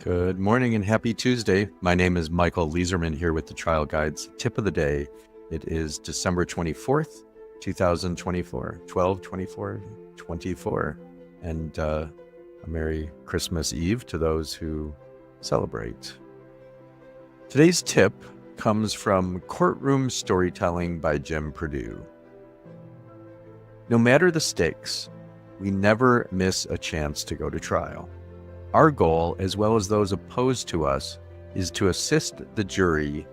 Good morning and happy Tuesday. My name is Michael Leeserman here with the Trial Guides Tip of the Day. It is December 24th, 2024, 12/24/24. And a Merry Christmas Eve to those who celebrate. Today's tip comes from Courtroom Storytelling by Jim Purdue. No matter the stakes, we never miss a chance to go to trial. Our goal, as well as those opposed to us, is to assist the jury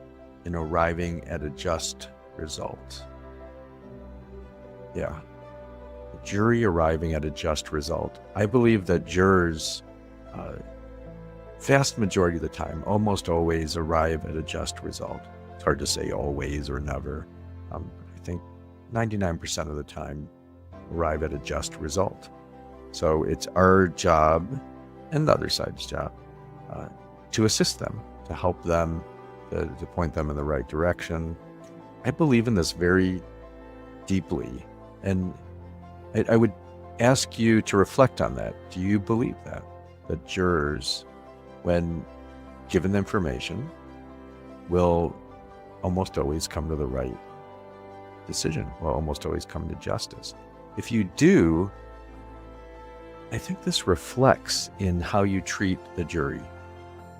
in arriving at a just result. Yeah, the jury arriving at a just result. I believe that jurors, vast majority of the time, almost always arrive at a just result. It's hard to say always or never. I think 99% of the time arrive at a just result. So it's our job and the other side's job to assist them, to help them, to point them in the right direction. I believe in this very deeply, and I would ask you to reflect on that. Do you believe that jurors, when given information, will almost always come to the right decision, will almost always come to justice? If you do, I think this reflects in how you treat the jury,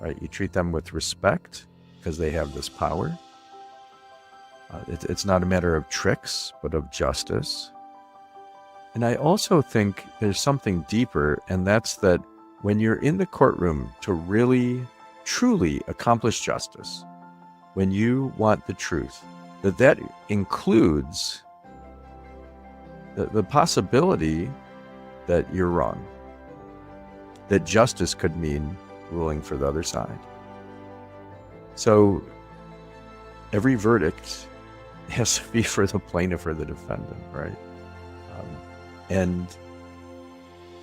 right? You treat them with respect because they have this power. It's not a matter of tricks, but of justice. And I also think there's something deeper, and that's that when you're in the courtroom to really, truly accomplish justice, when you want the truth, that includes the possibility that you're wrong, that justice could mean ruling for the other side. So every verdict has to be for the plaintiff or the defendant, right? And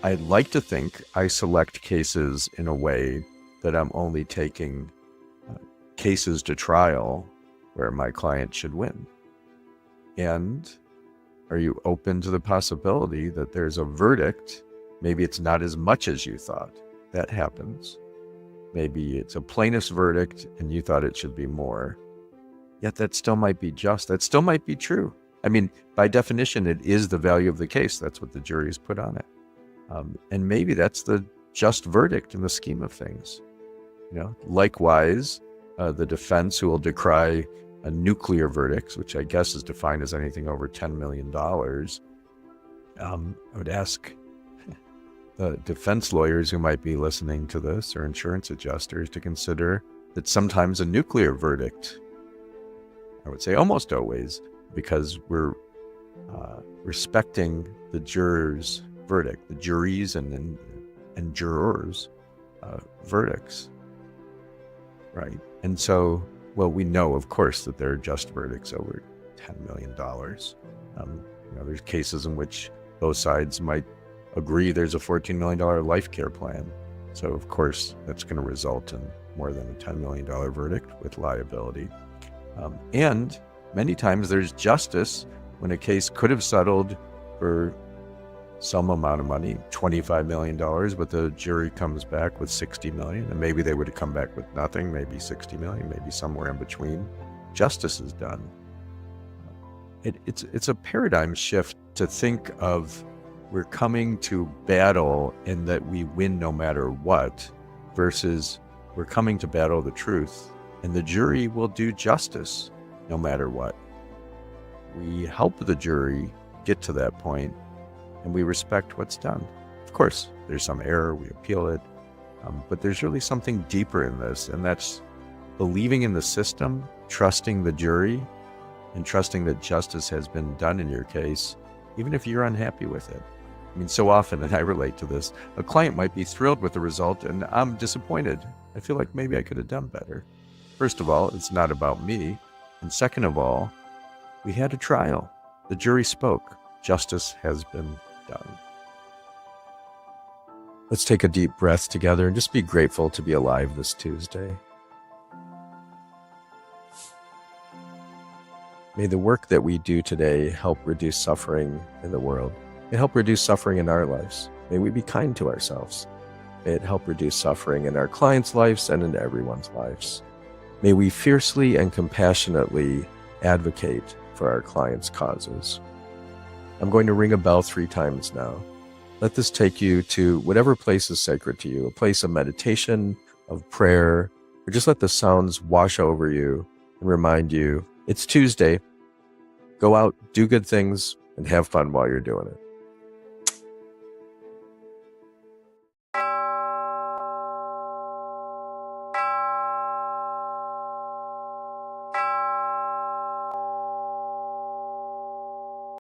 I'd like to think I select cases in a way that I'm only taking cases to trial where my client should win. And are you open to the possibility that there's a verdict? Maybe it's not as much as you thought. That happens. Maybe it's a plaintiff's verdict and you thought it should be more. Yet that still might be just. That still might be true. I mean, by definition, it is the value of the case. That's what the jury's put on it. And maybe that's the just verdict in the scheme of things. Likewise, the defense who will decry a nuclear verdict, which I guess is defined as anything over $10 million, I would ask the defense lawyers who might be listening to this, or insurance adjusters, to consider that sometimes a nuclear verdict, I would say almost always, because we're respecting the jurors' verdict, the juries and jurors' verdicts, right? And so, well, we know, of course, that there are just verdicts over $10 million. There's cases in which both sides might agree there's a $14 million life care plan. So, of course, that's going to result in more than a $10 million verdict with liability. And many times there's justice when a case could have settled for some amount of money, $25 million, but the jury comes back with $60 million, and maybe they would have come back with nothing, maybe $60 million, maybe somewhere in between. Justice is done. It's a paradigm shift to think of we're coming to battle and that we win no matter what, versus we're coming to battle the truth and the jury will do justice no matter what. We help the jury get to that point, and we respect what's done. Of course, there's some error, we appeal it, but there's really something deeper in this, and that's believing in the system, trusting the jury, and trusting that justice has been done in your case, even if you're unhappy with it. I mean, so often, and I relate to this, a client might be thrilled with the result, and I'm disappointed. I feel like maybe I could have done better. First of all, it's not about me. And second of all, we had a trial. The jury spoke. Justice has been done. Let's take a deep breath together and just be grateful to be alive this Tuesday. May the work that we do today help reduce suffering in the world. May help reduce suffering in our lives. May we be kind to ourselves. May it help reduce suffering in our clients' lives and in everyone's lives. May we fiercely and compassionately advocate for our clients' causes. I'm going to ring a bell 3 times now. Let this take you to whatever place is sacred to you, a place of meditation, of prayer, or just let the sounds wash over you and remind you it's Tuesday. Go out, do good things, and have fun while you're doing it.